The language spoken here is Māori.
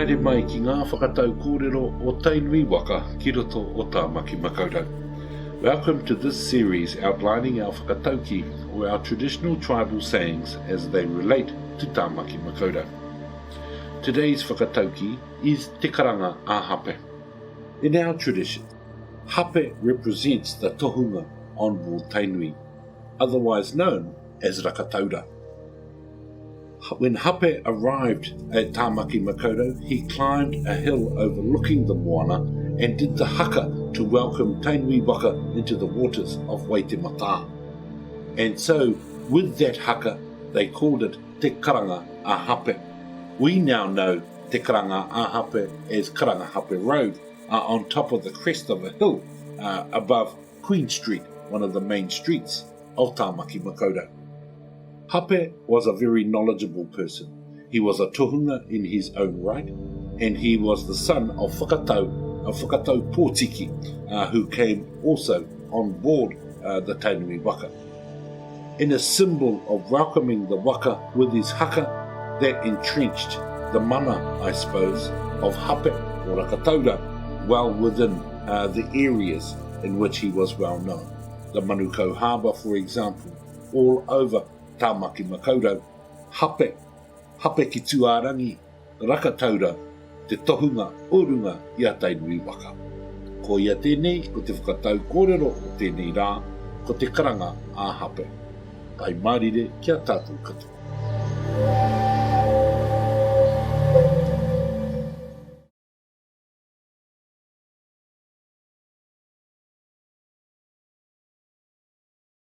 Haere mai ki ngā Whakatau Koorero o Tainui Waka ki roto o Taamaki Makaurau. Welcome to this series outlining our whakataukii, or our traditional tribal sayings as they relate to Taamaki Makaurau. Today's whakataukii is Te Karanga a Hape. In our tradition, Hape represents the tohunga on board Tainui, otherwise known as Rakataura. When Hape arrived at Taamaki Makaurau, he climbed a hill overlooking the moana and did the haka to welcome Tainui Waka into the waters of Waitemata. And so, with that haka, they called it Te Karanga a Hape. We now know Te Karanga a Hape as Karanga Hape Road, on top of the crest of a hill above Queen Street, one of the main streets of Taamaki Makaurau. Hape was a very knowledgeable person. He was a tohunga in his own right, and he was the son of Whakatau Portiki, who came also on board the Tainui Waka. In a symbol of welcoming the Waka with his haka, that entrenched the mana, I suppose, of Hape or Rakataura well within the areas in which he was well known. The Manukau Harbour, for example, all over Taamaki Makaurau, Hape ki tuarangi, Rakataura, te tohunga urunga i a Tainui Waka. Koia teenei, ko te Whakatau Koorero o tēnei rā, ko te karanga a Hape. Paimaarire kia tātou katoa.